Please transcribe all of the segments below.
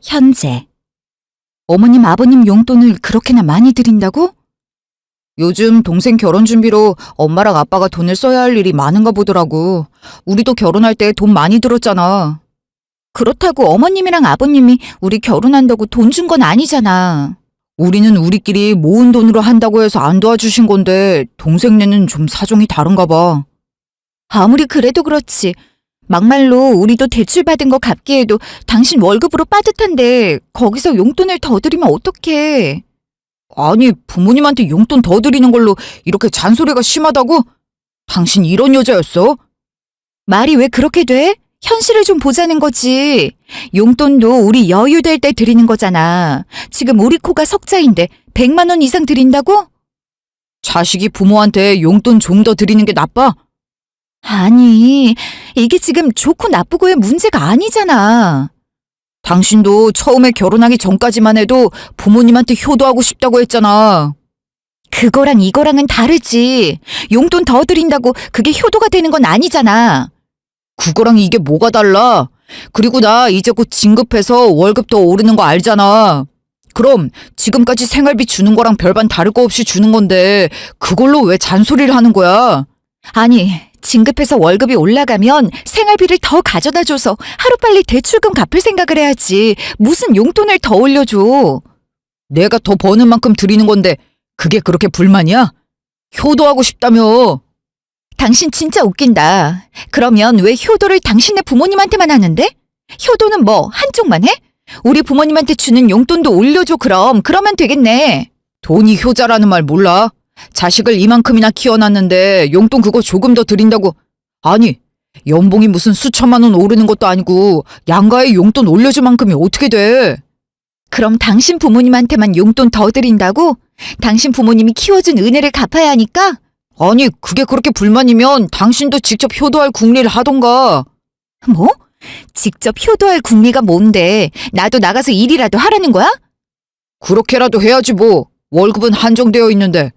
현재. 어머님, 아버님 용돈을 그렇게나 많이 드린다고? 요즘 동생 결혼 준비로 엄마랑 아빠가 돈을 써야 할 일이 많은가 보더라고. 우리도 결혼할 때 돈 많이 들었잖아. 그렇다고 어머님이랑 아버님이 우리 결혼한다고 돈 준 건 아니잖아. 우리는 우리끼리 모은 돈으로 한다고 해서 안 도와주신 건데 동생네는 좀 사정이 다른가 봐. 아무리 그래도 그렇지. 막말로 우리도 대출 받은 거 갚기에도 당신 월급으로 빠듯한데 거기서 용돈을 더 드리면 어떡해. 아니, 부모님한테 용돈 더 드리는 걸로 이렇게 잔소리가 심하다고? 당신 이런 여자였어? 말이 왜 그렇게 돼? 현실을 좀 보자는 거지. 용돈도 우리 여유될 때 드리는 거잖아. 지금 우리 코가 석자인데 100만 원 이상 드린다고? 자식이 부모한테 용돈 좀 더 드리는 게 나빠? 아니, 이게 지금 좋고 나쁘고의 문제가 아니잖아. 당신도 처음에 결혼하기 전까지만 해도 부모님한테 효도하고 싶다고 했잖아. 그거랑 이거랑은 다르지. 용돈 더 드린다고 그게 효도가 되는 건 아니잖아. 그거랑 이게 뭐가 달라? 그리고 나 이제 곧 진급해서 월급 더 오르는 거 알잖아. 그럼 지금까지 생활비 주는 거랑 별반 다를 거 없이 주는 건데 그걸로 왜 잔소리를 하는 거야? 아니, 진급해서 월급이 올라가면 생활비를 더 가져다 줘서 하루빨리 대출금 갚을 생각을 해야지. 무슨 용돈을 더 올려줘. 내가 더 버는 만큼 드리는 건데 그게 그렇게 불만이야? 효도하고 싶다며. 당신 진짜 웃긴다. 그러면 왜 효도를 당신네 부모님한테만 하는데? 효도는 뭐 한쪽만 해? 우리 부모님한테 주는 용돈도 올려줘 그럼. 그러면 되겠네. 돈이 효자라는 말 몰라? 자식을 이만큼이나 키워놨는데 용돈 그거 조금 더 드린다고. 아니, 연봉이 무슨 수천만 원 오르는 것도 아니고 양가의 용돈 올려줄 만큼이 어떻게 돼? 그럼 당신 부모님한테만 용돈 더 드린다고? 당신 부모님이 키워준 은혜를 갚아야 하니까? 아니, 그게 그렇게 불만이면 당신도 직접 효도할 궁리를 하던가. 뭐? 직접 효도할 궁리가 뭔데? 나도 나가서 일이라도 하라는 거야? 그렇게라도 해야지 뭐. 월급은 한정되어 있는데.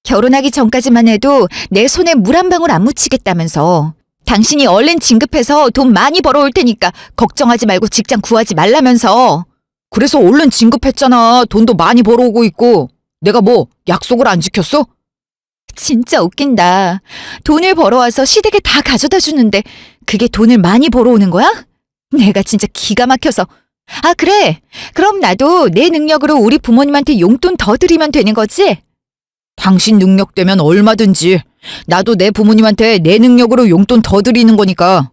결혼하기 전까지만 해도 내 손에 물 한 방울 안 묻히겠다면서. 당신이 얼른 진급해서 돈 많이 벌어올 테니까 걱정하지 말고 직장 구하지 말라면서. 그래서 얼른 진급했잖아. 돈도 많이 벌어오고 있고. 내가 뭐 약속을 안 지켰어? 진짜 웃긴다. 돈을 벌어와서 시댁에 다 가져다 주는데 그게 돈을 많이 벌어오는 거야? 내가 진짜 기가 막혀서. 아, 그래. 그럼 나도 내 능력으로 우리 부모님한테 용돈 더 드리면 되는 거지? 당신 능력되면 얼마든지. 나도 내 부모님한테 내 능력으로 용돈 더 드리는 거니까.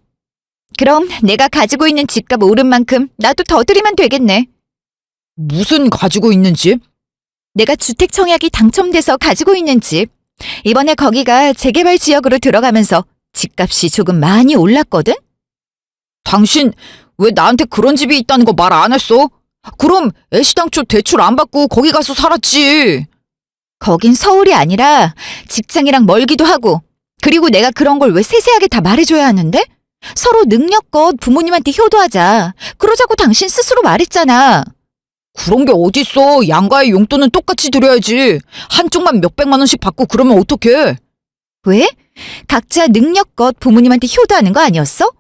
그럼 내가 가지고 있는 집값 오른 만큼 나도 더 드리면 되겠네. 무슨 가지고 있는 집? 내가 주택 청약이 당첨돼서 가지고 있는 집. 이번에 거기가 재개발 지역으로 들어가면서 집값이 조금 많이 올랐거든? 당신 왜 나한테 그런 집이 있다는 거 말 안 했어? 그럼 애시당초 대출 안 받고 거기 가서 살았지. 거긴 서울이 아니라 직장이랑 멀기도 하고. 그리고 내가 그런 걸 왜 세세하게 다 말해줘야 하는데? 서로 능력껏 부모님한테 효도하자. 그러자고 당신 스스로 말했잖아. 그런 게 어딨어. 양가의 용돈은 똑같이 드려야지. 한쪽만 몇백만 원씩 받고 그러면 어떡해? 왜? 각자 능력껏 부모님한테 효도하는 거 아니었어?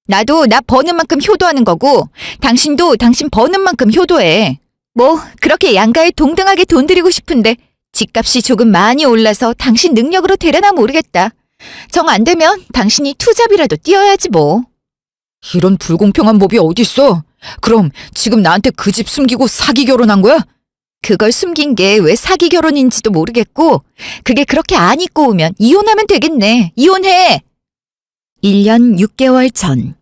나도 나 버는 만큼 효도하는 거고 당신도 당신 버는 만큼 효도해. 뭐 그렇게 양가에 동등하게 돈 드리고 싶은데 집값이 조금 많이 올라서 당신 능력으로 되려나 모르겠다. 정 안 되면 당신이 투잡이라도 뛰어야지 뭐. 이런 불공평한 법이 어딨어? 그럼 지금 나한테 그 집 숨기고 사기 결혼한 거야? 그걸 숨긴 게 왜 사기 결혼인지도 모르겠고 그게 그렇게 안 입고 오면 이혼하면 되겠네. 이혼해! 1년 6개월 전.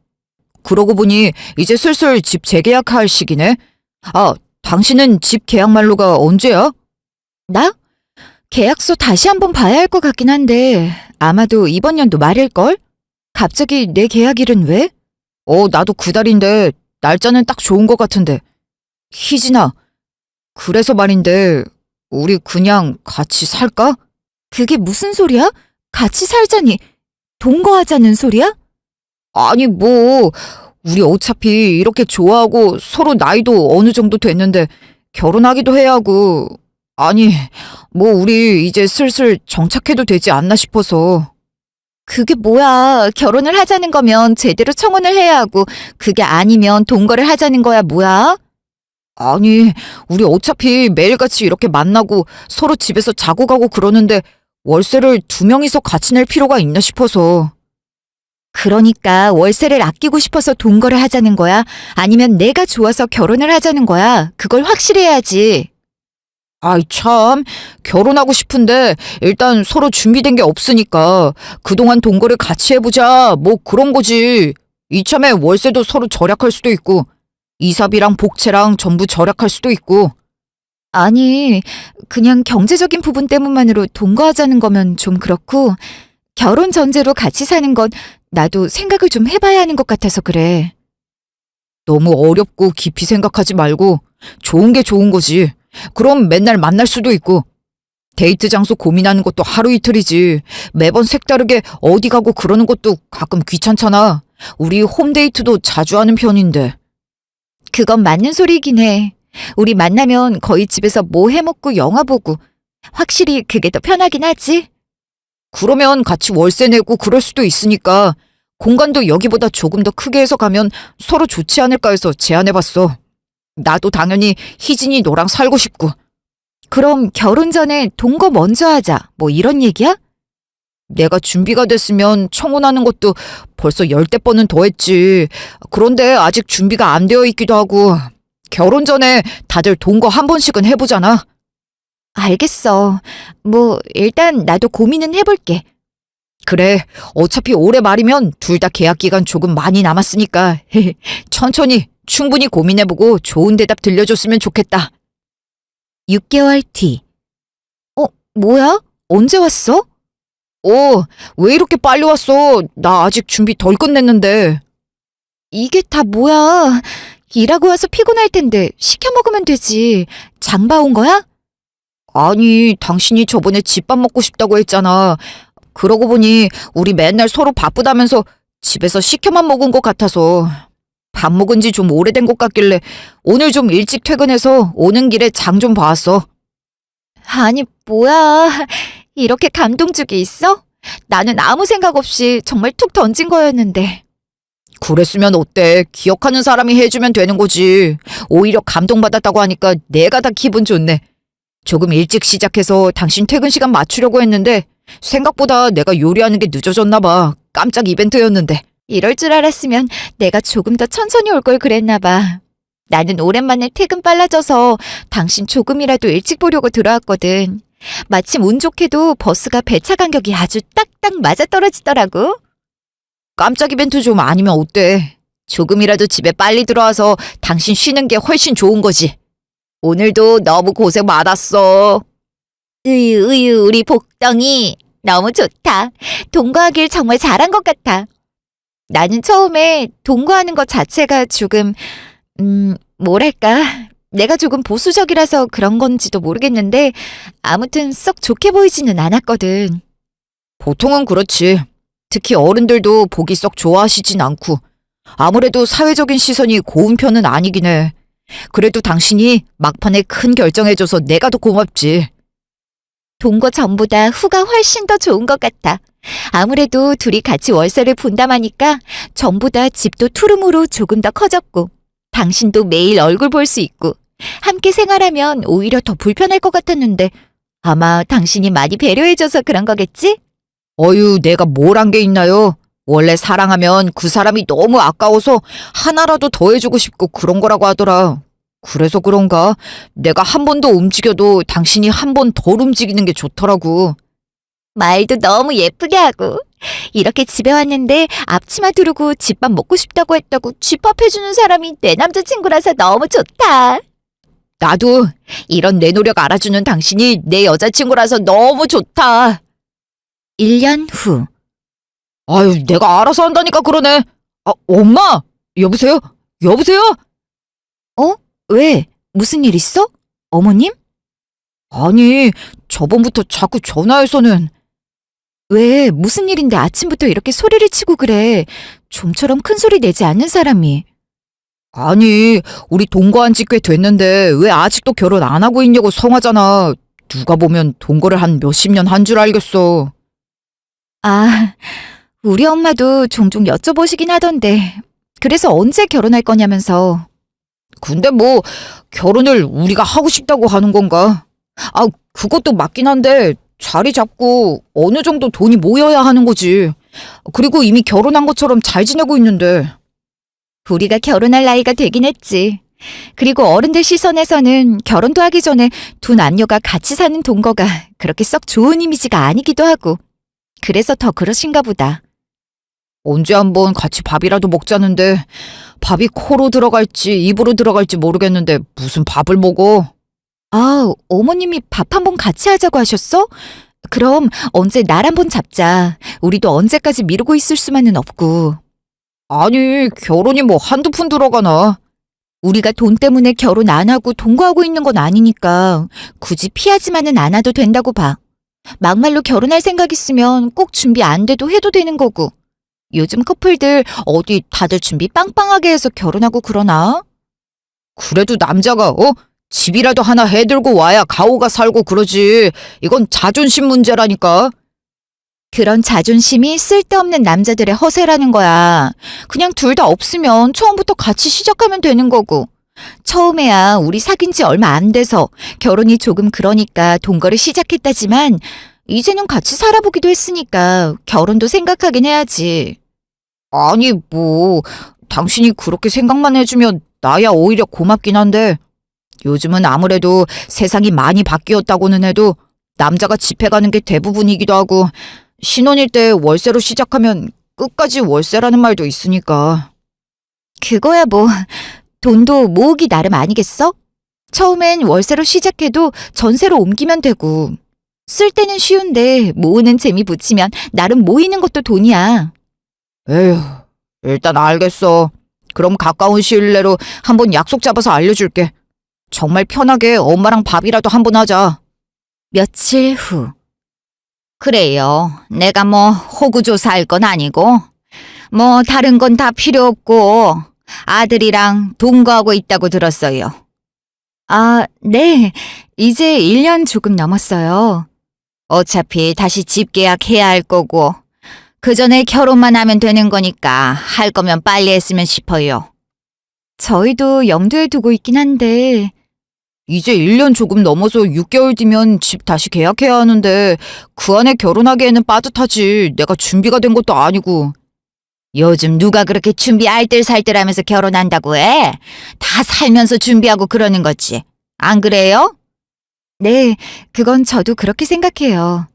그러고 보니 이제 슬슬 집 재계약할 시기네. 아, 당신은 집 계약 만료가 언제야? 나? 계약서 다시 한번 봐야 할 것 같긴 한데 아마도 이번 연도 말일걸? 갑자기 내 계약일은 왜? 나도 그 달인데 날짜는 딱 좋은 것 같은데. 희진아, 그래서 말인데 우리 그냥 같이 살까? 그게 무슨 소리야? 같이 살자니 동거하자는 소리야? 아니 뭐 우리 어차피 이렇게 좋아하고 서로 나이도 어느 정도 됐는데 결혼하기도 해야 하고. 아니 뭐 우리 이제 슬슬 정착해도 되지 않나 싶어서. 그게 뭐야. 결혼을 하자는 거면 제대로 청혼을 해야 하고 그게 아니면 동거를 하자는 거야 뭐야? 아니, 우리 어차피 매일같이 이렇게 만나고 서로 집에서 자고 가고 그러는데 월세를 두 명이서 같이 낼 필요가 있나 싶어서. 그러니까 월세를 아끼고 싶어서 동거를 하자는 거야? 아니면 내가 좋아서 결혼을 하자는 거야? 그걸 확실히 해야지. 아이 참, 결혼하고 싶은데 일단 서로 준비된 게 없으니까 그동안 동거를 같이 해보자 뭐 그런 거지. 이참에 월세도 서로 절약할 수도 있고 이사비랑 복채랑 전부 절약할 수도 있고. 아니, 그냥 경제적인 부분 때문만으로 동거하자는 거면 좀 그렇고 결혼 전제로 같이 사는 건 나도 생각을 좀 해봐야 하는 것 같아서 그래. 너무 어렵고 깊이 생각하지 말고 좋은 게 좋은 거지. 그럼 맨날 만날 수도 있고. 데이트 장소 고민하는 것도 하루 이틀이지. 매번 색다르게 어디 가고 그러는 것도 가끔 귀찮잖아. 우리 홈데이트도 자주 하는 편인데. 그건 맞는 소리이긴 해. 우리 만나면 거의 집에서 뭐 해먹고 영화 보고. 확실히 그게 더 편하긴 하지. 그러면 같이 월세 내고 그럴 수도 있으니까 공간도 여기보다 조금 더 크게 해서 가면 서로 좋지 않을까 해서 제안해봤어. 나도 당연히 희진이 너랑 살고 싶고. 그럼 결혼 전에 동거 먼저 하자. 뭐 이런 얘기야? 내가 준비가 됐으면 청혼하는 것도 벌써 10대 번은 더 했지. 그런데 아직 준비가 안 되어 있기도 하고. 결혼 전에 다들 동거 한 번씩은 해보잖아. 알겠어. 뭐 일단 나도 고민은 해볼게. 그래, 어차피 올해 말이면 둘 다 계약 기간 조금 많이 남았으니까 천천히 충분히 고민해보고 좋은 대답 들려줬으면 좋겠다. 6개월 뒤. 뭐야? 언제 왔어? 왜 이렇게 빨리 왔어? 나 아직 준비 덜 끝냈는데. 이게 다 뭐야? 일하고 와서 피곤할 텐데 시켜 먹으면 되지. 장 봐 온 거야? 아니, 당신이 저번에 집밥 먹고 싶다고 했잖아. 그러고 보니 우리 맨날 서로 바쁘다면서 집에서 시켜만 먹은 것 같아서. 밥 먹은 지 좀 오래된 것 같길래 오늘 좀 일찍 퇴근해서 오는 길에 장 좀 봐왔어. 아니, 뭐야. 이렇게 감동적이 있어? 나는 아무 생각 없이 정말 툭 던진 거였는데. 그랬으면 어때? 기억하는 사람이 해주면 되는 거지. 오히려 감동받았다고 하니까 내가 다 기분 좋네. 조금 일찍 시작해서 당신 퇴근 시간 맞추려고 했는데 생각보다 내가 요리하는 게 늦어졌나 봐. 깜짝 이벤트였는데. 이럴 줄 알았으면 내가 조금 더 천천히 올 걸 그랬나 봐. 나는 오랜만에 퇴근 빨라져서 당신 조금이라도 일찍 보려고 들어왔거든. 마침 운 좋게도 버스가 배차 간격이 아주 딱딱 맞아떨어지더라고. 깜짝 이벤트 좀 아니면 어때? 조금이라도 집에 빨리 들어와서 당신 쉬는 게 훨씬 좋은 거지. 오늘도 너무 고생 많았어. 으유, 우리 복덩이. 너무 좋다. 동거하길 정말 잘한 것 같아. 나는 처음에 동거하는 것 자체가 조금, 뭐랄까. 내가 조금 보수적이라서 그런 건지도 모르겠는데 아무튼 썩 좋게 보이지는 않았거든. 보통은 그렇지. 특히 어른들도 보기 썩 좋아하시진 않고 아무래도 사회적인 시선이 고운 편은 아니긴 해. 그래도 당신이 막판에 큰 결정해줘서 내가 더 고맙지. 동거 전보다 후가 훨씬 더 좋은 것 같아. 아무래도 둘이 같이 월세를 분담하니까 전보다 집도 투룸으로 조금 더 커졌고 당신도 매일 얼굴 볼 수 있고 함께 생활하면 오히려 더 불편할 것 같았는데 아마 당신이 많이 배려해줘서 그런 거겠지? 어휴, 내가 뭘 한 게 있나요? 원래 사랑하면 그 사람이 너무 아까워서 하나라도 더 해주고 싶고 그런 거라고 하더라. 그래서 그런가? 내가 한 번 더 움직여도 당신이 한 번 덜 움직이는 게 좋더라고. 말도 너무 예쁘게 하고. 이렇게 집에 왔는데 앞치마 두르고 집밥 먹고 싶다고 했다고 집밥 해주는 사람이 내 남자친구라서 너무 좋다. 나도 이런 내 노력 알아주는 당신이 내 여자친구라서 너무 좋다. 1년 후. 아유, 내가 알아서 한다니까 그러네. 엄마! 여보세요? 여보세요? 왜? 무슨 일 있어? 어머님? 아니, 저번부터 자꾸 전화해서는. 왜? 무슨 일인데 아침부터 이렇게 소리를 치고 그래? 좀처럼 큰 소리 내지 않는 사람이. 아니, 우리 동거한 지 꽤 됐는데 왜 아직도 결혼 안 하고 있냐고 성하잖아. 누가 보면 동거를 한 몇십 년 한 줄 알겠어. 우리 엄마도 종종 여쭤보시긴 하던데. 그래서 언제 결혼할 거냐면서. 근데 뭐 결혼을 우리가 하고 싶다고 하는 건가? 아, 그것도 맞긴 한데 자리 잡고 어느 정도 돈이 모여야 하는 거지. 그리고 이미 결혼한 것처럼 잘 지내고 있는데. 우리가 결혼할 나이가 되긴 했지. 그리고 어른들 시선에서는 결혼도 하기 전에 두 남녀가 같이 사는 동거가 그렇게 썩 좋은 이미지가 아니기도 하고. 그래서 더 그러신가 보다. 언제 한번 같이 밥이라도 먹자는데 밥이 코로 들어갈지 입으로 들어갈지 모르겠는데 무슨 밥을 먹어? 아, 어머님이 밥 한번 같이 하자고 하셨어? 그럼 언제 날 한번 잡자. 우리도 언제까지 미루고 있을 수만은 없고. 아니, 결혼이 뭐 한두 푼 들어가나? 우리가 돈 때문에 결혼 안 하고 동거하고 있는 건 아니니까 굳이 피하지만은 않아도 된다고 봐. 막말로 결혼할 생각 있으면 꼭 준비 안 돼도 해도 되는 거고. 요즘 커플들 어디 다들 준비 빵빵하게 해서 결혼하고 그러나? 그래도 남자가 집이라도 하나 해들고 와야 가오가 살고 그러지. 이건 자존심 문제라니까. 그런 자존심이 쓸데없는 남자들의 허세라는 거야. 그냥 둘 다 없으면 처음부터 같이 시작하면 되는 거고. 처음에야 우리 사귄 지 얼마 안 돼서 결혼이 조금 그러니까 동거를 시작했다지만 이제는 같이 살아보기도 했으니까 결혼도 생각하긴 해야지. 아니, 뭐 당신이 그렇게 생각만 해주면 나야 오히려 고맙긴 한데 요즘은 아무래도 세상이 많이 바뀌었다고는 해도 남자가 집해 가는 게 대부분이기도 하고 신혼일 때 월세로 시작하면 끝까지 월세라는 말도 있으니까. 그거야 뭐 돈도 모으기 나름 아니겠어? 처음엔 월세로 시작해도 전세로 옮기면 되고. 쓸 때는 쉬운데 모으는 재미 붙이면 나름 모이는 것도 돈이야. 에휴, 일단 알겠어. 그럼 가까운 시일 내로 한번 약속 잡아서 알려줄게. 정말 편하게 엄마랑 밥이라도 한번 하자. 며칠 후. 그래요. 내가 뭐 호구조사할 건 아니고 뭐 다른 건 다 필요 없고 아들이랑 동거하고 있다고 들었어요. 아, 네. 이제 1년 조금 넘었어요. 어차피 다시 집 계약해야 할 거고 그 전에 결혼만 하면 되는 거니까 할 거면 빨리 했으면 싶어요. 저희도 염두에 두고 있긴 한데 이제 1년 조금 넘어서 6개월 뒤면 집 다시 계약해야 하는데 그 안에 결혼하기에는 빠듯하지. 내가 준비가 된 것도 아니고. 요즘 누가 그렇게 준비 알뜰살뜰하면서 결혼한다고 해? 다 살면서 준비하고 그러는 거지. 안 그래요? 네, 그건 저도 그렇게 생각해요.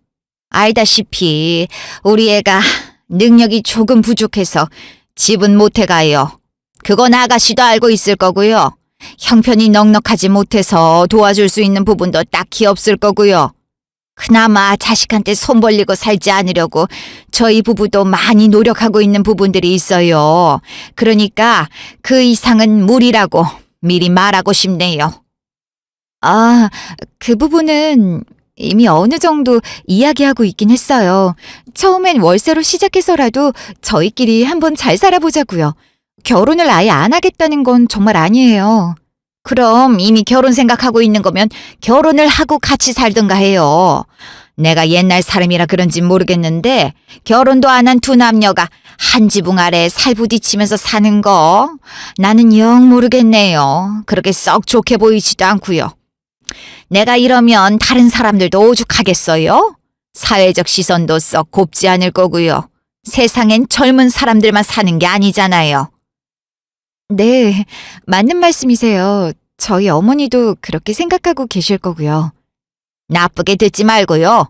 알다시피 우리 애가 능력이 조금 부족해서 집은 못 해가요. 그건 아가씨도 알고 있을 거고요. 형편이 넉넉하지 못해서 도와줄 수 있는 부분도 딱히 없을 거고요. 그나마 자식한테 손 벌리고 살지 않으려고 저희 부부도 많이 노력하고 있는 부분들이 있어요. 그러니까 그 이상은 무리라고 미리 말하고 싶네요. 아, 그 부분은 이미 어느 정도 이야기하고 있긴 했어요. 처음엔 월세로 시작해서라도 저희끼리 한번 잘 살아보자고요. 결혼을 아예 안 하겠다는 건 정말 아니에요. 그럼 이미 결혼 생각하고 있는 거면 결혼을 하고 같이 살든가 해요. 내가 옛날 사람이라 그런지 모르겠는데 결혼도 안 한 두 남녀가 한 지붕 아래 살부딪히면서 사는 거 나는 영 모르겠네요. 그렇게 썩 좋게 보이지도 않고요. 내가 이러면 다른 사람들도 오죽하겠어요? 사회적 시선도 썩 곱지 않을 거고요. 세상엔 젊은 사람들만 사는 게 아니잖아요. 네, 맞는 말씀이세요. 저희 어머니도 그렇게 생각하고 계실 거고요. 나쁘게 듣지 말고요.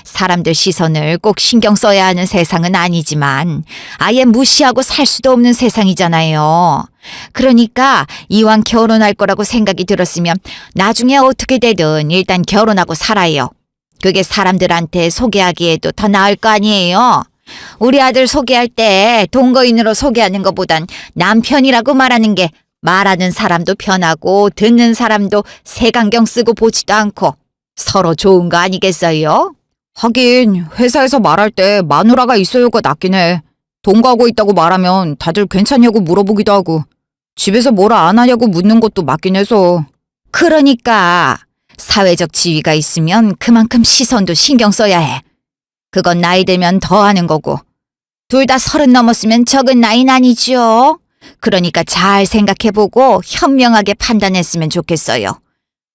사람들 시선을 꼭 신경 써야 하는 세상은 아니지만 아예 무시하고 살 수도 없는 세상이잖아요. 그러니까 이왕 결혼할 거라고 생각이 들었으면 나중에 어떻게 되든 일단 결혼하고 살아요. 그게 사람들한테 소개하기에도 더 나을 거 아니에요. 우리 아들 소개할 때 동거인으로 소개하는 것보단 남편이라고 말하는 게 말하는 사람도 편하고 듣는 사람도 색안경 쓰고 보지도 않고 서로 좋은 거 아니겠어요? 하긴 회사에서 말할 때 마누라가 있어요가 낫긴 해. 동거하고 있다고 말하면 다들 괜찮냐고 물어보기도 하고 집에서 뭐라 안 하냐고 묻는 것도 맞긴 해서. 그러니까 사회적 지위가 있으면 그만큼 시선도 신경 써야 해. 그건 나이 들면 더 하는 거고 둘 다 30 넘었으면 적은 나이는 아니지요. 그러니까 잘 생각해보고 현명하게 판단했으면 좋겠어요.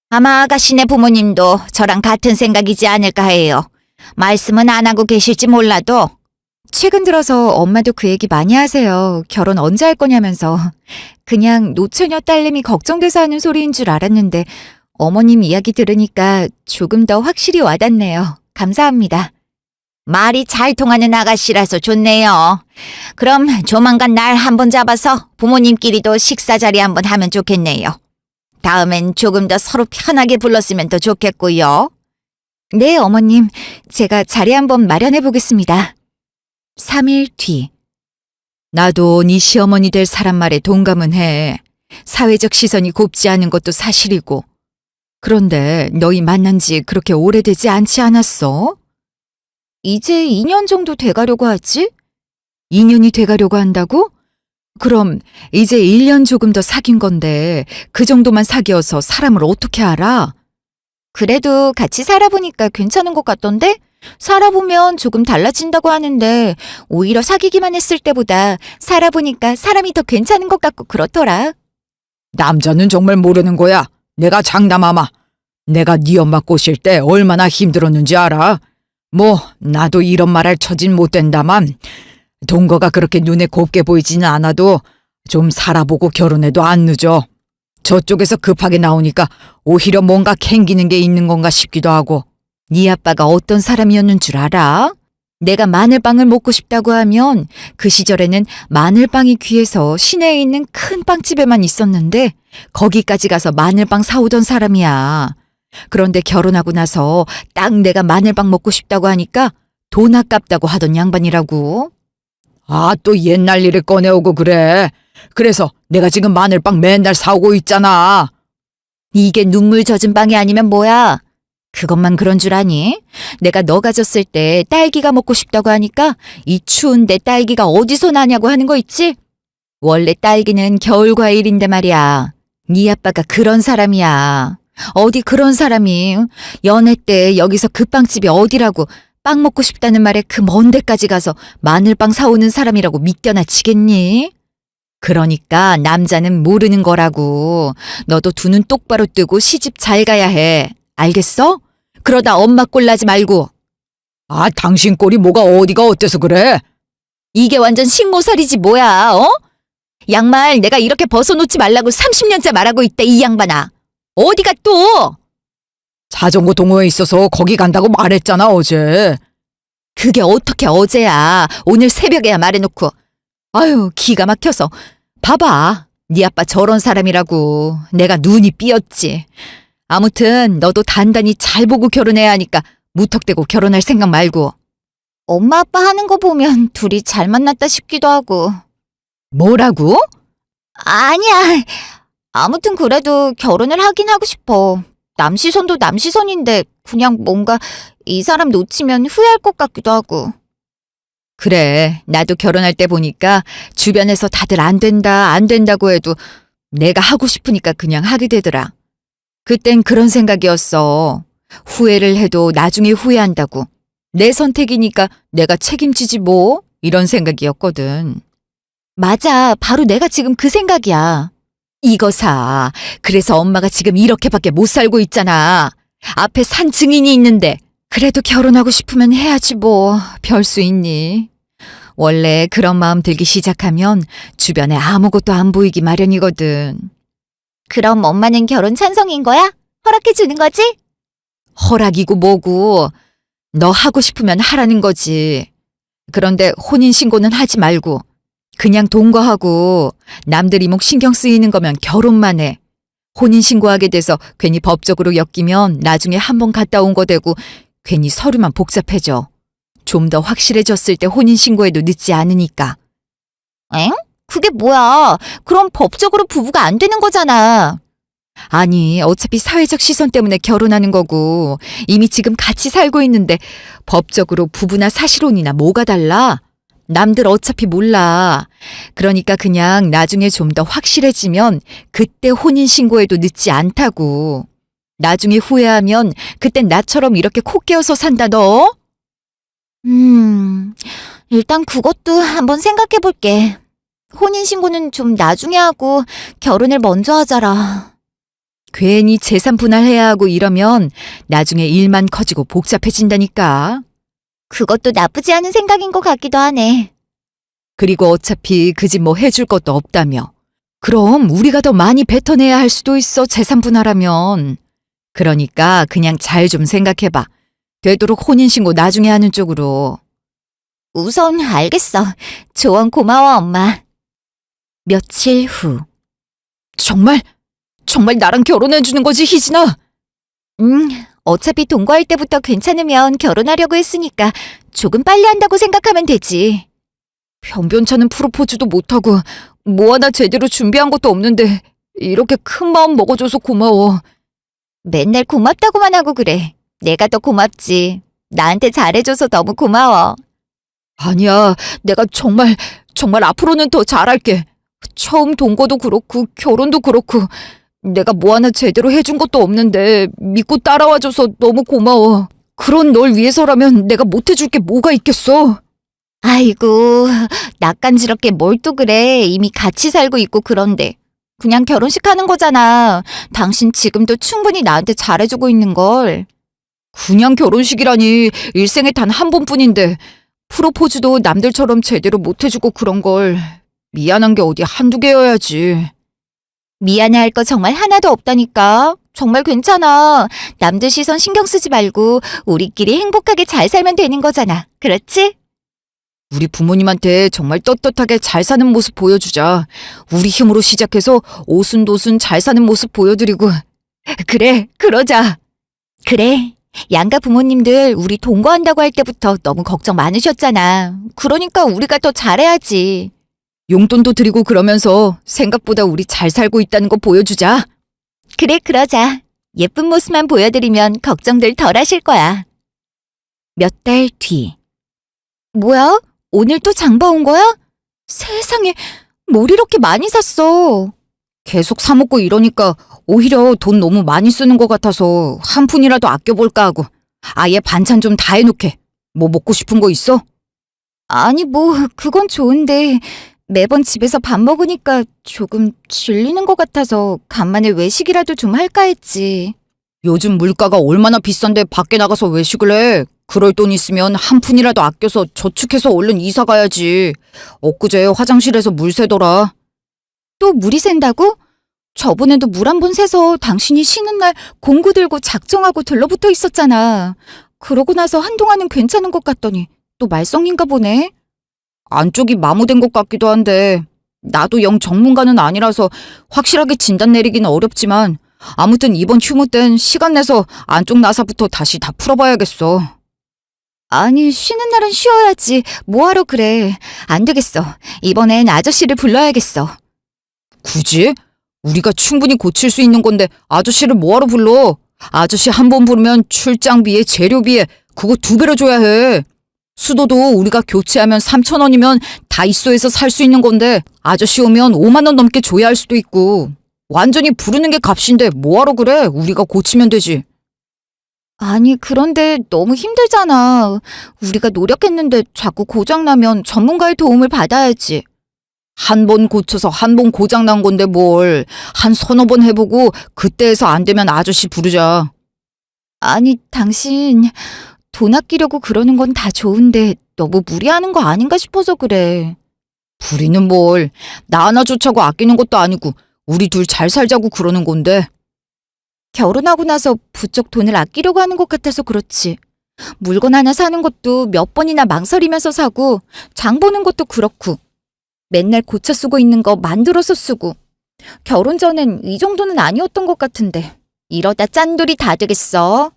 아마 아가씨네 부모님도 저랑 같은 생각이지 않을까 해요. 말씀은 안 하고 계실지 몰라도. 최근 들어서 엄마도 그 얘기 많이 하세요. 결혼 언제 할 거냐면서. 그냥 노처녀 딸내미 걱정돼서 하는 소리인 줄 알았는데 어머님 이야기 들으니까 조금 더 확실히 와닿네요. 감사합니다. 말이 잘 통하는 아가씨라서 좋네요. 그럼 조만간 날 한번 잡아서 부모님끼리도 식사 자리 한번 하면 좋겠네요. 다음엔 조금 더 서로 편하게 불렀으면 더 좋겠고요. 네, 어머님. 제가 자리 한번 마련해 보겠습니다. 3일 뒤. 나도 네 시어머니 될 사람 말에 동감은 해. 사회적 시선이 곱지 않은 것도 사실이고. 그런데 너희 만난 지 그렇게 오래되지 않지 않았어? 이제 2년 정도 돼가려고 하지? 2년이 돼가려고 한다고? 그럼 이제 1년 조금 더 사귄 건데 그 정도만 사귀어서 사람을 어떻게 알아? 그래도 같이 살아보니까 괜찮은 것 같던데? 살아보면 조금 달라진다고 하는데 오히려 사귀기만 했을 때보다 살아보니까 사람이 더 괜찮은 것 같고 그렇더라. 남자는 정말 모르는 거야. 내가 장담하마. 내가 네 엄마 꼬실 때 얼마나 힘들었는지 알아? 뭐 나도 이런 말할 처진 못 된다만 동거가 그렇게 눈에 곱게 보이지는 않아도 좀 살아보고 결혼해도 안 늦어. 저쪽에서 급하게 나오니까 오히려 뭔가 캥기는 게 있는 건가 싶기도 하고. 네 아빠가 어떤 사람이었는 줄 알아? 내가 마늘빵을 먹고 싶다고 하면 그 시절에는 마늘빵이 귀해서 시내에 있는 큰 빵집에만 있었는데 거기까지 가서 마늘빵 사오던 사람이야. 그런데 결혼하고 나서 딱 내가 마늘빵 먹고 싶다고 하니까 돈 아깝다고 하던 양반이라고. 아, 또 옛날 일을 꺼내오고 그래. 그래서 내가 지금 마늘빵 맨날 사오고 있잖아. 이게 눈물 젖은 빵이 아니면 뭐야? 그것만 그런 줄 아니? 내가 너 가졌을 때 딸기가 먹고 싶다고 하니까 이 추운데 딸기가 어디서 나냐고 하는 거 있지? 원래 딸기는 겨울 과일인데 말이야. 네 아빠가 그런 사람이야. 어디 그런 사람이 연애 때 여기서 그 빵집이 어디라고 빵 먹고 싶다는 말에 그 먼 데까지 가서 마늘빵 사오는 사람이라고 믿겨나 치겠니? 그러니까 남자는 모르는 거라고. 너도 두 눈 똑바로 뜨고 시집 잘 가야 해. 알겠어? 그러다 엄마 꼴 나지 말고. 아, 당신 꼴이 뭐가 어디가 어때서 그래? 이게 완전 식모살이지 뭐야, 어? 양말 내가 이렇게 벗어놓지 말라고 30년째 말하고 있다, 이 양반아. 어디가 또? 자전거 동호회 있어서 거기 간다고 말했잖아, 어제. 그게 어떻게 어제야. 오늘 새벽에야 말해놓고. 아유, 기가 막혀서. 봐봐. 네 아빠 저런 사람이라고. 내가 눈이 삐었지. 아무튼 너도 단단히 잘 보고 결혼해야 하니까 무턱대고 결혼할 생각 말고. 엄마 아빠 하는 거 보면 둘이 잘 만났다 싶기도 하고. 뭐라고? 아니야. 아무튼 그래도 결혼을 하긴 하고 싶어. 남시선도 남시선인데 그냥 뭔가 이 사람 놓치면 후회할 것 같기도 하고. 그래, 나도 결혼할 때 보니까 주변에서 다들 안 된다, 안 된다고 해도 내가 하고 싶으니까 그냥 하게 되더라. 그땐 그런 생각이었어. 후회를 해도 나중에 후회한다고. 내 선택이니까 내가 책임지지 뭐, 이런 생각이었거든. 맞아, 바로 내가 지금 그 생각이야. 이거 사. 그래서 엄마가 지금 이렇게밖에 못 살고 있잖아. 앞에 산 증인이 있는데 그래도 결혼하고 싶으면 해야지 뭐. 별 수 있니? 원래 그런 마음 들기 시작하면 주변에 아무것도 안 보이기 마련이거든. 그럼 엄마는 결혼 찬성인 거야? 허락해 주는 거지? 허락이고 뭐고. 너 하고 싶으면 하라는 거지. 그런데 혼인신고는 하지 말고 그냥 동거하고 남들 이목 신경 쓰이는 거면 결혼만 해. 혼인신고하게 돼서 괜히 법적으로 엮이면 나중에 한번 갔다 온 거 되고 괜히 서류만 복잡해져. 좀 더 확실해졌을 때 혼인신고해도 늦지 않으니까. 엥? 그게 뭐야? 그럼 법적으로 부부가 안 되는 거잖아. 아니, 어차피 사회적 시선 때문에 결혼하는 거고 이미 지금 같이 살고 있는데 법적으로 부부나 사실혼이나 뭐가 달라? 남들 어차피 몰라. 그러니까 그냥 나중에 좀 더 확실해지면 그때 혼인신고해도 늦지 않다고. 나중에 후회하면 그땐 나처럼 이렇게 코 깨어서 산다 너. 일단 그것도 한번 생각해 볼게. 혼인신고는 좀 나중에 하고 결혼을 먼저 하자라. 괜히 재산 분할해야 하고 이러면 나중에 일만 커지고 복잡해진다니까. 그것도 나쁘지 않은 생각인 것 같기도 하네. 그리고 어차피 그 집 뭐 해줄 것도 없다며. 그럼 우리가 더 많이 뱉어내야 할 수도 있어, 재산 분할하면. 그러니까 그냥 잘 좀 생각해봐. 되도록 혼인신고 나중에 하는 쪽으로. 우선 알겠어. 조언 고마워, 엄마. 며칠 후. 정말? 정말 나랑 결혼해주는 거지, 희진아? 어차피 동거할 때부터 괜찮으면 결혼하려고 했으니까 조금 빨리 한다고 생각하면 되지. 변변찮은 프로포즈도 못하고 뭐 하나 제대로 준비한 것도 없는데 이렇게 큰 마음 먹어줘서 고마워. 맨날 고맙다고만 하고 그래. 내가 더 고맙지. 나한테 잘해줘서 너무 고마워. 아니야, 내가 정말 앞으로는 더 잘할게. 처음 동거도 그렇고 결혼도 그렇고 내가 뭐 하나 제대로 해준 것도 없는데 믿고 따라와줘서 너무 고마워. 그런 널 위해서라면 내가 못해줄 게 뭐가 있겠어. 아이고, 낯간지럽게 뭘 또 그래. 이미 같이 살고 있고 그런데. 그냥 결혼식 하는 거잖아. 당신 지금도 충분히 나한테 잘해주고 있는걸. 그냥 결혼식이라니 일생에 단 한 번뿐인데 프로포즈도 남들처럼 제대로 못해주고 그런 걸. 미안한 게 어디 한두 개여야지. 미안해할 거 정말 하나도 없다니까. 정말 괜찮아. 남들 시선 신경 쓰지 말고 우리끼리 행복하게 잘 살면 되는 거잖아. 그렇지? 우리 부모님한테 정말 떳떳하게 잘 사는 모습 보여주자. 우리 힘으로 시작해서 오순도순 잘 사는 모습 보여드리고. 그래, 그러자. 그래. 양가 부모님들 우리 동거한다고 할 때부터 너무 걱정 많으셨잖아. 그러니까 우리가 더 잘해야지. 용돈도 드리고 그러면서 생각보다 우리 잘 살고 있다는 거 보여주자. 그래, 그러자. 예쁜 모습만 보여드리면 걱정들 덜 하실 거야. 몇 달 뒤. 뭐야? 오늘 또 장봐 온 거야? 세상에, 뭘 이렇게 많이 샀어? 계속 사먹고 이러니까 오히려 돈 너무 많이 쓰는 것 같아서 한 푼이라도 아껴볼까 하고. 아예 반찬 좀 다 해놓게. 뭐 먹고 싶은 거 있어? 아니, 그건 좋은데 매번 집에서 밥 먹으니까 조금 질리는 것 같아서 간만에 외식이라도 좀 할까 했지. 요즘 물가가 얼마나 비싼데 밖에 나가서 외식을 해. 그럴 돈 있으면 한 푼이라도 아껴서 저축해서 얼른 이사 가야지. 엊그제 화장실에서 물 새더라. 또 물이 샌다고? 저번에도 물 한 번 새서 당신이 쉬는 날 공구 들고 작정하고 들러붙어 있었잖아. 그러고 나서 한동안은 괜찮은 것 같더니 또 말썽인가 보네. 안쪽이 마모된 것 같기도 한데 나도 영 전문가는 아니라서 확실하게 진단 내리기는 어렵지만 아무튼 이번 휴무 땐 시간 내서 안쪽 나사부터 다시 다 풀어봐야겠어. 아니, 쉬는 날은 쉬어야지. 뭐하러 그래. 안 되겠어. 이번엔 아저씨를 불러야겠어. 굳이? 우리가 충분히 고칠 수 있는 건데 아저씨를 뭐하러 불러? 아저씨 한 번 부르면 출장비에 재료비에 그거 2배로 줘야 해. 수도도 우리가 교체하면 3,000원이면 다이소에서 살 수 있는 건데 아저씨 오면 5만 원 넘게 줘야 할 수도 있고. 완전히 부르는 게 값인데 뭐하러 그래? 우리가 고치면 되지. 아니, 그런데 너무 힘들잖아. 우리가 노력했는데 자꾸 고장나면 전문가의 도움을 받아야지. 한 번 고쳐서 한 번 고장 난 건데 뭘. 한 서너 번 해보고 그때에서 안 되면 아저씨 부르자. 아니, 당신 돈 아끼려고 그러는 건 다 좋은데 너무 무리하는 거 아닌가 싶어서 그래. 부리는 뭘. 나 하나 좋자고 아끼는 것도 아니고 우리 둘 잘 살자고 그러는 건데. 결혼하고 나서 부쩍 돈을 아끼려고 하는 것 같아서 그렇지. 물건 하나 사는 것도 몇 번이나 망설이면서 사고 장 보는 것도 그렇고 맨날 고쳐 쓰고 있는 거 만들어서 쓰고 결혼 전엔 이 정도는 아니었던 것 같은데 이러다 짠돌이 다 되겠어.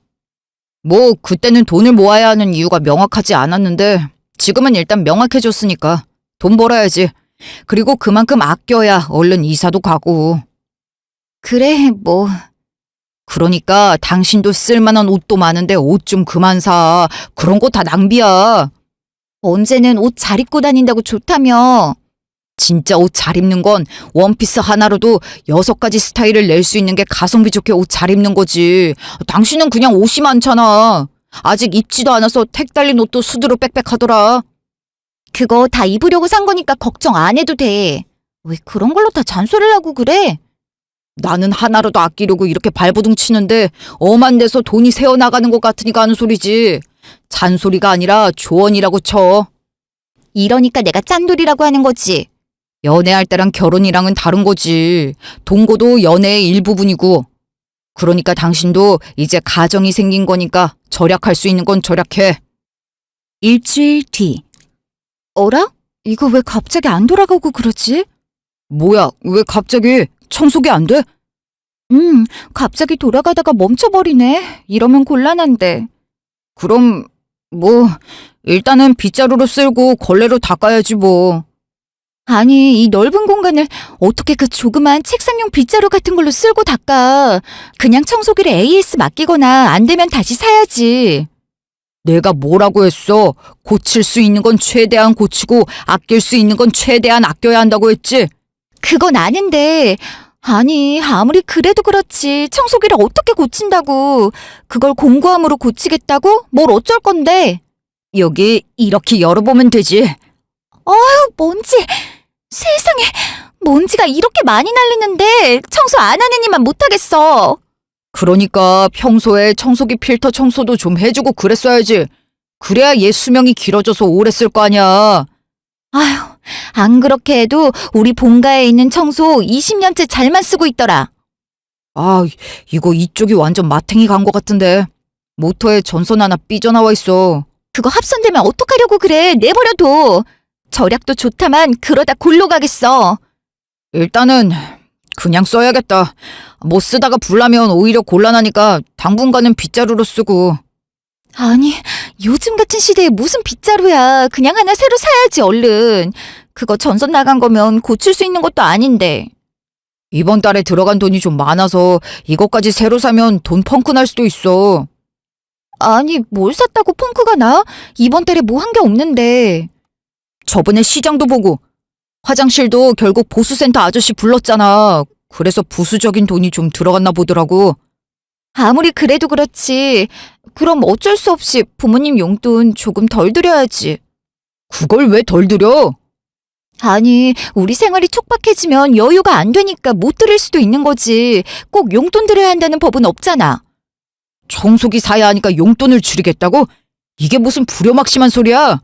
뭐 그때는 돈을 모아야 하는 이유가 명확하지 않았는데 지금은 일단 명확해졌으니까 돈 벌어야지. 그리고 그만큼 아껴야 얼른 이사도 가고. 그래, 그러니까 당신도 쓸만한 옷도 많은데 옷 좀 그만 사. 그런 거 다 낭비야. 언제는 옷 잘 입고 다닌다고 좋다며. 진짜 옷 잘 입는 건 원피스 하나로도 6가지 스타일을 낼 수 있는 게 가성비 좋게 옷 잘 입는 거지. 당신은 그냥 옷이 많잖아. 아직 입지도 않아서 택 달린 옷도 수두로 빽빽하더라. 그거 다 입으려고 산 거니까 걱정 안 해도 돼. 왜 그런 걸로 다 잔소리를 하고 그래? 나는 하나라도 아끼려고 이렇게 발버둥 치는데 엄한 데서 돈이 새어나가는 것 같으니까 하는 소리지. 잔소리가 아니라 조언이라고 쳐. 이러니까 내가 짠돌이라고 하는 거지. 연애할 때랑 결혼이랑은 다른 거지. 동거도 연애의 일부분이고. 그러니까 당신도 이제 가정이 생긴 거니까 절약할 수 있는 건 절약해. 일주일 뒤. 어라? 이거 왜 갑자기 안 돌아가고 그러지? 뭐야, 왜 갑자기 청소기 안 돼? 갑자기 돌아가다가 멈춰버리네. 이러면 곤란한데. 그럼 뭐 일단은 빗자루로 쓸고 걸레로 닦아야지 뭐. 아니, 이 넓은 공간을 어떻게 그 조그만 책상용 빗자루 같은 걸로 쓸고 닦아. 그냥 청소기를 AS 맡기거나 안 되면 다시 사야지. 내가 뭐라고 했어? 고칠 수 있는 건 최대한 고치고 아낄 수 있는 건 최대한 아껴야 한다고 했지? 그건 아는데, 아니, 아무리 그래도 그렇지. 청소기를 어떻게 고친다고. 그걸 공구함으로 고치겠다고? 뭘 어쩔 건데. 여기 이렇게 열어보면 되지. 먼지. 세상에, 먼지가 이렇게 많이 날리는데 청소 안 하는 이만 못하겠어. 그러니까 평소에 청소기 필터 청소도 좀 해주고 그랬어야지. 그래야 얘 수명이 길어져서 오래 쓸 거 아니야. 아휴, 안 그렇게 해도 우리 본가에 있는 청소 20년째 잘만 쓰고 있더라. 아, 이거 이쪽이 완전 마탱이 간 것 같은데. 모터에 전선 하나 삐져나와 있어. 그거 합선되면 어떡하려고 그래. 내버려둬. 절약도 좋다만 그러다 골로 가겠어. 일단은 그냥 써야겠다. 못 쓰다가 불나면 오히려 곤란하니까 당분간은 빗자루로 쓰고. 아니, 요즘 같은 시대에 무슨 빗자루야. 그냥 하나 새로 사야지, 얼른. 그거 전선 나간 거면 고칠 수 있는 것도 아닌데. 이번 달에 들어간 돈이 좀 많아서 이것까지 새로 사면 돈 펑크 날 수도 있어. 아니, 뭘 샀다고 펑크가 나? 이번 달에 뭐 한 게 없는데. 저번에 시장도 보고 화장실도 결국 보수센터 아저씨 불렀잖아. 그래서 부수적인 돈이 좀 들어갔나 보더라고. 아무리 그래도 그렇지. 그럼 어쩔 수 없이 부모님 용돈 조금 덜 드려야지. 그걸 왜 덜 들여? 아니, 우리 생활이 촉박해지면 여유가 안 되니까 못 드릴 수도 있는 거지. 꼭 용돈 드려야 한다는 법은 없잖아. 청소기 사야 하니까 용돈을 줄이겠다고? 이게 무슨 불효막심한 소리야?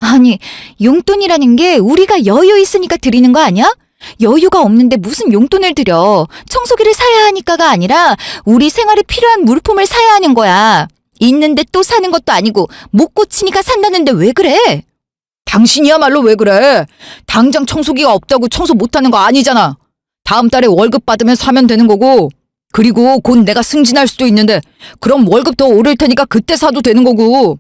아니, 용돈이라는 게 우리가 여유 있으니까 드리는 거 아니야? 여유가 없는데 무슨 용돈을 드려. 청소기를 사야 하니까가 아니라 우리 생활에 필요한 물품을 사야 하는 거야. 있는데 또 사는 것도 아니고 못 고치니까 산다는데 왜 그래? 당신이야말로 왜 그래? 당장 청소기가 없다고 청소 못하는 거 아니잖아. 다음 달에 월급 받으면 사면 되는 거고. 그리고 곧 내가 승진할 수도 있는데 그럼 월급 더 오를 테니까 그때 사도 되는 거고.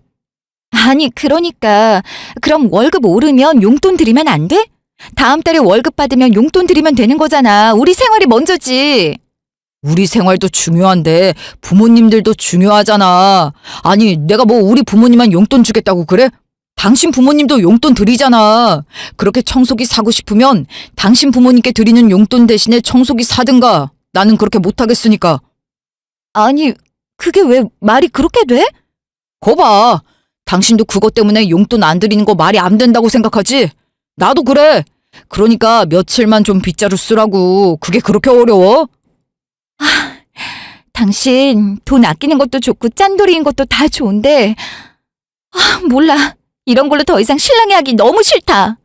아니, 그러니까 그럼 월급 오르면 용돈 드리면 안 돼? 다음 달에 월급 받으면 용돈 드리면 되는 거잖아. 우리 생활이 먼저지. 우리 생활도 중요한데 부모님들도 중요하잖아. 아니, 내가 뭐 우리 부모님만 용돈 주겠다고 그래? 당신 부모님도 용돈 드리잖아. 그렇게 청소기 사고 싶으면 당신 부모님께 드리는 용돈 대신에 청소기 사든가. 나는 그렇게 못하겠으니까. 아니, 그게 왜 말이 그렇게 돼? 거봐. 당신도 그것 때문에 용돈 안 드리는 거 말이 안 된다고 생각하지? 나도 그래. 그러니까 며칠만 좀 빗자루 쓰라고. 그게 그렇게 어려워? 당신 돈 아끼는 것도 좋고 짠돌이인 것도 다 좋은데 몰라. 이런 걸로 더 이상 신랑이 하기 너무 싫다.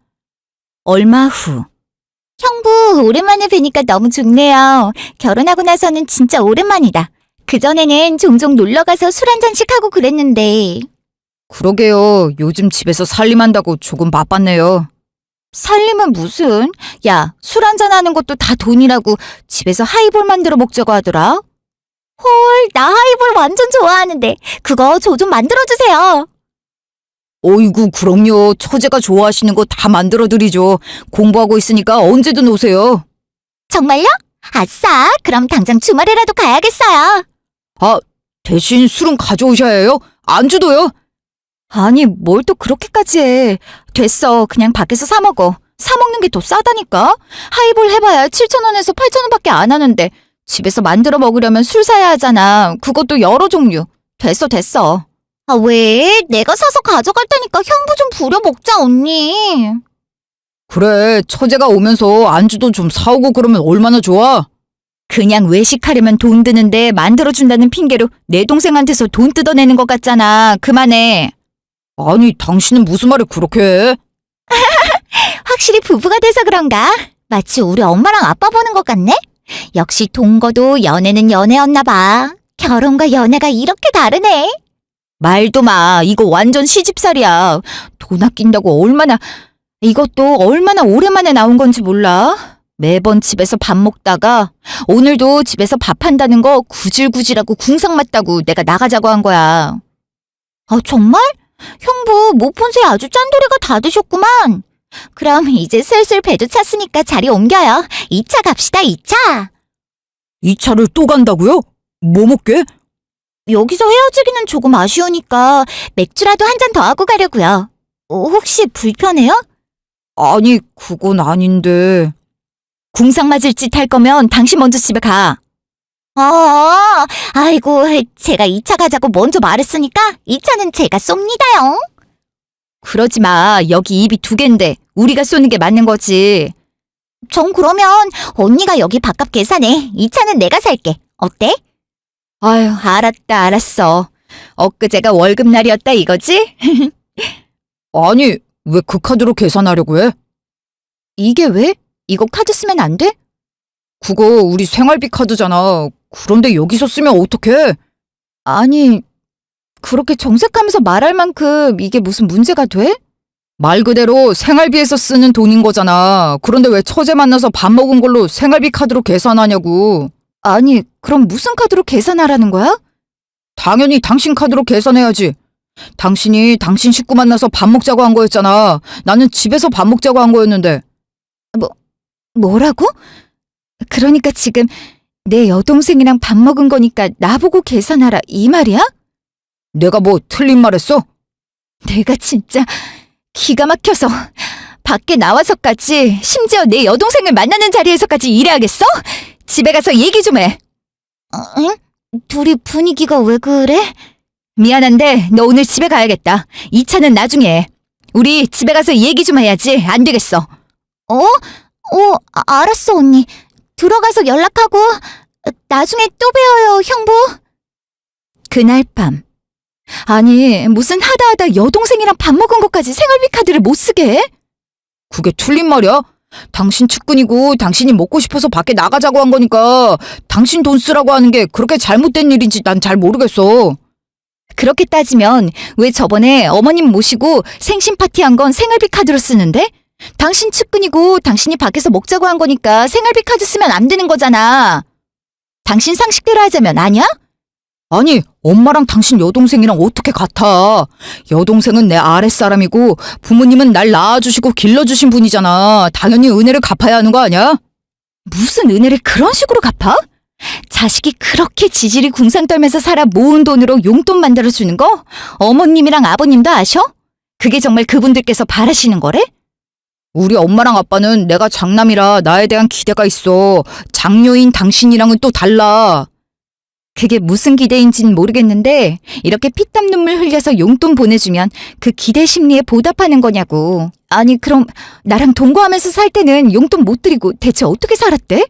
얼마 후. 형부, 오랜만에 뵈니까 너무 좋네요. 결혼하고 나서는 진짜 오랜만이다. 그전에는 종종 놀러가서 술 한잔씩 하고 그랬는데. 그러게요. 요즘 집에서 살림한다고 조금 바빴네요. 살림은 무슨? 야, 술 한잔하는 것도 다 돈이라고 집에서 하이볼 만들어 먹자고 하더라. 헐, 나 하이볼 완전 좋아하는데 그거 저 좀 만들어주세요. 어이구, 그럼요. 처제가 좋아하시는 거 다 만들어드리죠. 공부하고 있으니까 언제든 오세요. 정말요? 아싸, 그럼 당장 주말에라도 가야겠어요. 아, 대신 술은 가져오셔야 해요? 안주도요? 아니, 뭘 또 그렇게까지 해. 됐어, 그냥 밖에서 사 먹어. 사 먹는 게 더 싸다니까? 하이볼 해봐야 7,000원에서 8,000원밖에 안 하는데 집에서 만들어 먹으려면 술 사야 하잖아. 그것도 여러 종류. 됐어. 아, 왜? 내가 사서 가져갈 테니까 형부 좀 부려먹자, 언니. 그래, 처제가 오면서 안주도 좀 사오고 그러면 얼마나 좋아? 그냥 외식하려면 돈 드는데 만들어준다는 핑계로 내 동생한테서 돈 뜯어내는 것 같잖아. 그만해. 아니, 당신은 무슨 말을 그렇게 해? 확실히 부부가 돼서 그런가? 마치 우리 엄마랑 아빠 보는 것 같네? 역시 동거도 연애는 연애였나 봐. 결혼과 연애가 이렇게 다르네. 말도 마. 이거 완전 시집살이야. 돈 아낀다고 이것도 얼마나 오랜만에 나온 건지 몰라. 매번 집에서 밥 먹다가 오늘도 집에서 밥 한다는 거 구질구질하고 궁상 맞다고 내가 나가자고 한 거야. 아, 정말? 형부 못 본 새 아주 짠돌이가 다 되셨구만. 그럼 이제 슬슬 배도 찼으니까 자리 옮겨요. 2차 갑시다, 2차. 이 차를 또 간다고요? 뭐 먹게? 여기서 헤어지기는 조금 아쉬우니까 맥주라도 한 잔 더 하고 가려고요. 혹시 불편해요? 아니, 그건 아닌데. 궁상 맞을 짓 할 거면 당신 먼저 집에 가. 아이고, 제가 2차 가자고 먼저 말했으니까 2차는 제가 쏩니다요. 그러지 마. 여기 입이 2개인데 우리가 쏘는 게 맞는 거지. 전 그러면 언니가 여기 밥값 계산해. 2차는 내가 살게. 어때? 아유, 알았어. 엊그제가 월급날이었다 이거지? 아니, 왜 그 카드로 계산하려고 해? 이게 왜? 이거 카드 쓰면 안 돼? 그거 우리 생활비 카드잖아. 그런데 여기서 쓰면 어떡해? 아니, 그렇게 정색하면서 말할 만큼 이게 무슨 문제가 돼? 말 그대로 생활비에서 쓰는 돈인 거잖아. 그런데 왜 처제 만나서 밥 먹은 걸로 생활비 카드로 계산하냐고. 아니, 그럼 무슨 카드로 계산하라는 거야? 당연히 당신 카드로 계산해야지. 당신이 당신 식구 만나서 밥 먹자고 한 거였잖아. 나는 집에서 밥 먹자고 한 거였는데. 뭐라고? 그러니까 지금 내 여동생이랑 밥 먹은 거니까 나보고 계산하라 이 말이야? 내가 뭐 틀린 말 했어? 내가 진짜 기가 막혀서 밖에 나와서까지 심지어 내 여동생을 만나는 자리에서까지 일해야겠어? 집에 가서 얘기 좀 해. 응? 둘이 분위기가 왜 그래? 미안한데 너 오늘 집에 가야겠다. 2차는 나중에 해. 우리 집에 가서 얘기 좀 해야지. 안 되겠어. 알았어 언니. 들어가서 연락하고 나중에 또 봬요 형부. 그날 밤. 아니 무슨 하다하다 여동생이랑 밥 먹은 것까지 생활비 카드를 못 쓰게 해? 그게 틀린 말이야? 당신 측근이고 당신이 먹고 싶어서 밖에 나가자고 한 거니까 당신 돈 쓰라고 하는 게 그렇게 잘못된 일인지 난 잘 모르겠어. 그렇게 따지면 왜 저번에 어머님 모시고 생신 파티한 건 생활비 카드로 쓰는데? 당신 측근이고 당신이 밖에서 먹자고 한 거니까 생활비 카드 쓰면 안 되는 거잖아. 당신 상식대로 하자면 아니야? 아니, 엄마랑 당신 여동생이랑 어떻게 같아? 여동생은 내 아랫사람이고 부모님은 날 낳아주시고 길러주신 분이잖아. 당연히 은혜를 갚아야 하는 거 아니야? 무슨 은혜를 그런 식으로 갚아? 자식이 그렇게 지질이 궁상 떨면서 살아 모은 돈으로 용돈 만들어주는 거? 어머님이랑 아버님도 아셔? 그게 정말 그분들께서 바라시는 거래? 우리 엄마랑 아빠는 내가 장남이라 나에 대한 기대가 있어. 장녀인 당신이랑은 또 달라. 그게 무슨 기대인진 모르겠는데 이렇게 피땀 눈물 흘려서 용돈 보내주면 그 기대 심리에 보답하는 거냐고. 아니 그럼 나랑 동거하면서 살 때는 용돈 못 드리고 대체 어떻게 살았대?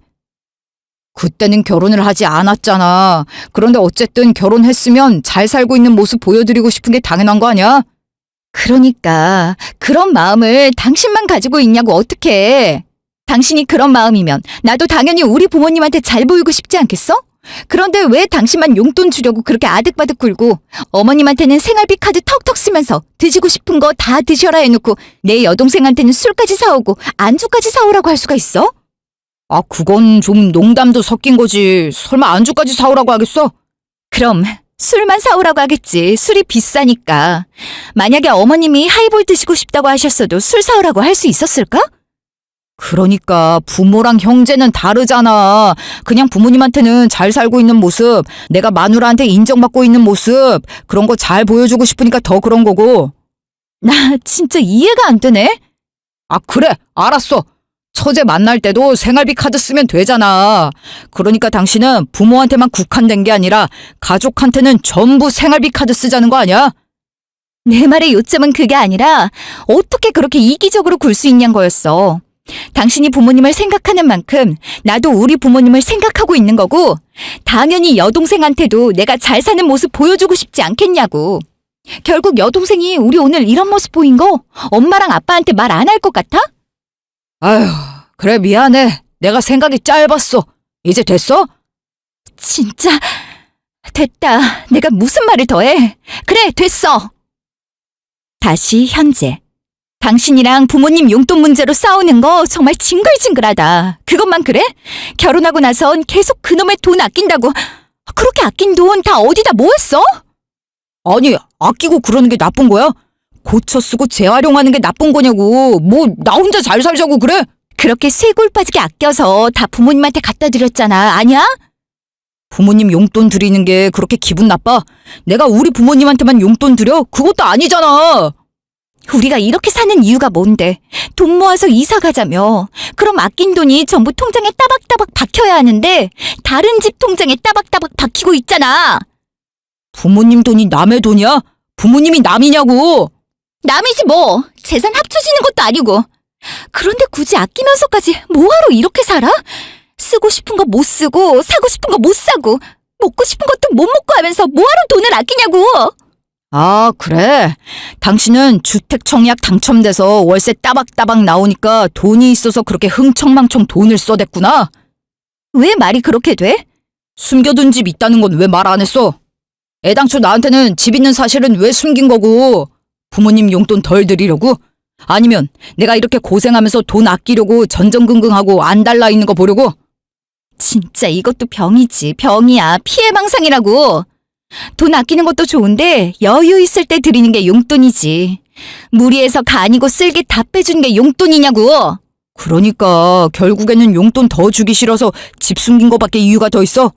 그때는 결혼을 하지 않았잖아. 그런데 어쨌든 결혼했으면 잘 살고 있는 모습 보여드리고 싶은 게 당연한 거 아니야? 그러니까 그런 마음을 당신만 가지고 있냐고 어떡해. 당신이 그런 마음이면 나도 당연히 우리 부모님한테 잘 보이고 싶지 않겠어? 그런데 왜 당신만 용돈 주려고 그렇게 아득바득 굴고 어머님한테는 생활비 카드 턱턱 쓰면서 드시고 싶은 거 다 드셔라 해놓고 내 여동생한테는 술까지 사오고 안주까지 사오라고 할 수가 있어? 아, 그건 좀 농담도 섞인 거지. 설마 안주까지 사오라고 하겠어? 그럼 술만 사오라고 하겠지. 술이 비싸니까. 만약에 어머님이 하이볼 드시고 싶다고 하셨어도 술 사오라고 할 수 있었을까? 그러니까 부모랑 형제는 다르잖아. 그냥 부모님한테는 잘 살고 있는 모습, 내가 마누라한테 인정받고 있는 모습, 그런 거 잘 보여주고 싶으니까 더 그런 거고. 나 진짜 이해가 안 되네. 아, 그래, 알았어. 처제 만날 때도 생활비 카드 쓰면 되잖아. 그러니까 당신은 부모한테만 국한된 게 아니라 가족한테는 전부 생활비 카드 쓰자는 거 아니야? 내 말의 요점은 그게 아니라 어떻게 그렇게 이기적으로 굴 수 있냐는 거였어. 당신이 부모님을 생각하는 만큼 나도 우리 부모님을 생각하고 있는 거고 당연히 여동생한테도 내가 잘 사는 모습 보여주고 싶지 않겠냐고. 결국 여동생이 우리 오늘 이런 모습 보인 거 엄마랑 아빠한테 말 안 할 것 같아? 아휴, 그래 미안해. 내가 생각이 짧았어. 이제 됐어? 진짜 됐다. 내가 무슨 말을 더 해. 그래 됐어. 다시 현재. 당신이랑 부모님 용돈 문제로 싸우는 거 정말 징글징글하다. 그것만 그래? 결혼하고 나선 계속 그놈의 돈 아낀다고. 그렇게 아낀 돈 다 어디다 모았어? 아니, 아끼고 그러는 게 나쁜 거야? 고쳐 쓰고 재활용하는 게 나쁜 거냐고. 뭐 나 혼자 잘 살자고 그래? 그렇게 쇄골 빠지게 아껴서 다 부모님한테 갖다 드렸잖아. 아니야? 부모님 용돈 드리는 게 그렇게 기분 나빠? 내가 우리 부모님한테만 용돈 드려? 그것도 아니잖아. 우리가 이렇게 사는 이유가 뭔데? 돈 모아서 이사 가자며. 그럼 아낀 돈이 전부 통장에 따박따박 박혀야 하는데 다른 집 통장에 따박따박 박히고 있잖아. 부모님 돈이 남의 돈이야? 부모님이 남이냐고. 남이지 뭐. 재산 합쳐지는 것도 아니고. 그런데 굳이 아끼면서까지 뭐하러 이렇게 살아? 쓰고 싶은 거 못 쓰고 사고 싶은 거 못 사고 먹고 싶은 것도 못 먹고 하면서 뭐하러 돈을 아끼냐고. 아, 그래. 당신은 주택청약 당첨돼서 월세 따박따박 나오니까 돈이 있어서 그렇게 흥청망청 돈을 써댔구나. 왜 말이 그렇게 돼? 숨겨둔 집 있다는 건 왜 말 안 했어? 애당초 나한테는 집 있는 사실은 왜 숨긴 거고? 부모님 용돈 덜 드리려고? 아니면 내가 이렇게 고생하면서 돈 아끼려고 전전긍긍하고 안 달라 있는 거 보려고? 진짜 이것도 병이지. 병이야. 피해망상이라고. 돈 아끼는 것도 좋은데 여유 있을 때 드리는 게 용돈이지. 무리해서 간이고 쓸게 다 빼주는 게 용돈이냐고. 그러니까 결국에는 용돈 더 주기 싫어서 집 숨긴 거밖에 이유가 더 있어?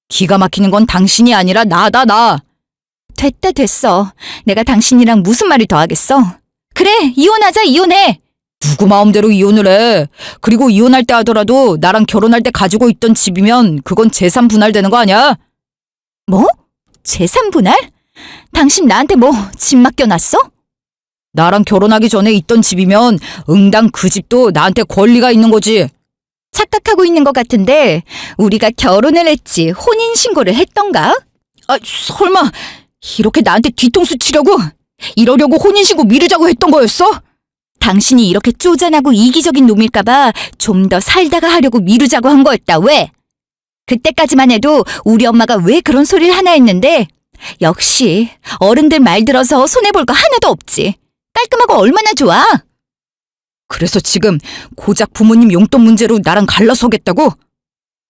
기가 막히는 건 당신이 아니라 나다, 나. 됐다 됐어. 내가 당신이랑 무슨 말을 더 하겠어. 그래 이혼하자 이혼해. 누구 마음대로 이혼을 해. 그리고 이혼할 때 하더라도 나랑 결혼할 때 가지고 있던 집이면 그건 재산 분할되는 거 아니야? 뭐? 재산 분할? 당신 나한테 뭐 집 맡겨놨어? 나랑 결혼하기 전에 있던 집이면 응당 그 집도 나한테 권리가 있는 거지. 착각하고 있는 것 같은데 우리가 결혼을 했지 혼인신고를 했던가? 아, 설마 이렇게 나한테 뒤통수 치려고? 이러려고 혼인신고 미루자고 했던 거였어? 당신이 이렇게 쪼잔하고 이기적인 놈일까봐 좀 더 살다가 하려고 미루자고 한 거였다. 왜? 그때까지만 해도 우리 엄마가 왜 그런 소리를 하나 했는데 역시 어른들 말 들어서 손해볼 거 하나도 없지. 깔끔하고 얼마나 좋아. 그래서 지금 고작 부모님 용돈 문제로 나랑 갈라서겠다고?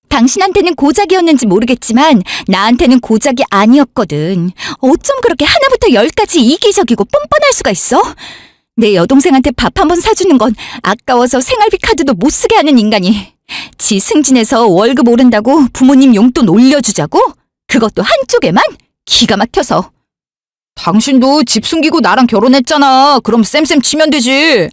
당신한테는 고작이었는지 모르겠지만 나한테는 고작이 아니었거든. 어쩜 그렇게 하나부터 열까지 이기적이고 뻔뻔할 수가 있어? 내 여동생한테 밥 한 번 사주는 건 아까워서 생활비 카드도 못 쓰게 하는 인간이 지 승진해서 월급 오른다고 부모님 용돈 올려주자고? 그것도 한쪽에만? 기가 막혀서. 당신도 집 숨기고 나랑 결혼했잖아. 그럼 쌤쌤 치면 되지.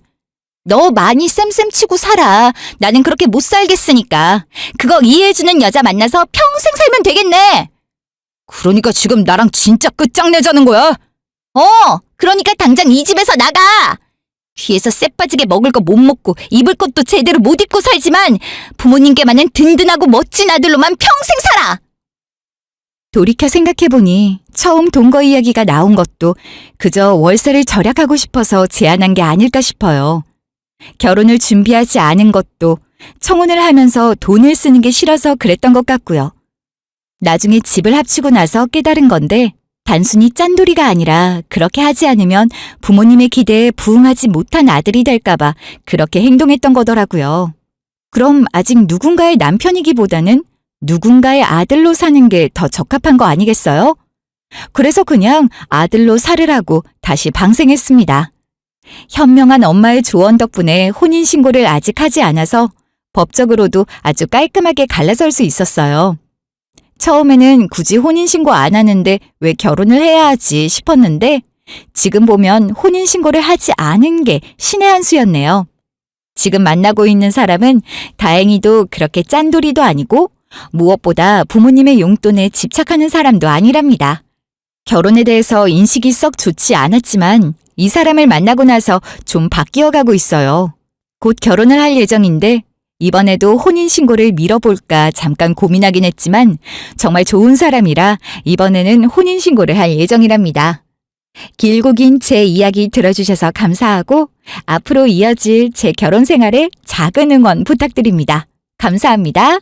너 많이 쌤쌤 치고 살아. 나는 그렇게 못 살겠으니까. 그거 이해해주는 여자 만나서 평생 살면 되겠네. 그러니까 지금 나랑 진짜 끝장내자는 거야? 그러니까 당장 이 집에서 나가. 뒤에서 쎄빠지게 먹을 거 못 먹고 입을 것도 제대로 못 입고 살지만 부모님께만은 든든하고 멋진 아들로만 평생 살아. 돌이켜 생각해보니 처음 동거 이야기가 나온 것도 그저 월세를 절약하고 싶어서 제안한 게 아닐까 싶어요. 결혼을 준비하지 않은 것도 청혼을 하면서 돈을 쓰는 게 싫어서 그랬던 것 같고요. 나중에 집을 합치고 나서 깨달은 건데 단순히 짠돌이가 아니라 그렇게 하지 않으면 부모님의 기대에 부응하지 못한 아들이 될까봐 그렇게 행동했던 거더라고요. 그럼 아직 누군가의 남편이기보다는 누군가의 아들로 사는 게 더 적합한 거 아니겠어요? 그래서 그냥 아들로 살으라고 다시 방생했습니다. 현명한 엄마의 조언 덕분에 혼인신고를 아직 하지 않아서 법적으로도 아주 깔끔하게 갈라설 수 있었어요. 처음에는 굳이 혼인신고 안 하는데 왜 결혼을 해야 하지 싶었는데 지금 보면 혼인신고를 하지 않은 게 신의 한 수였네요. 지금 만나고 있는 사람은 다행히도 그렇게 짠돌이도 아니고 무엇보다 부모님의 용돈에 집착하는 사람도 아니랍니다. 결혼에 대해서 인식이 썩 좋지 않았지만 이 사람을 만나고 나서 좀 바뀌어가고 있어요. 곧 결혼을 할 예정인데 이번에도 혼인신고를 미뤄볼까 잠깐 고민하긴 했지만 정말 좋은 사람이라 이번에는 혼인신고를 할 예정이랍니다. 길고 긴 제 이야기 들어주셔서 감사하고 앞으로 이어질 제 결혼 생활에 작은 응원 부탁드립니다. 감사합니다.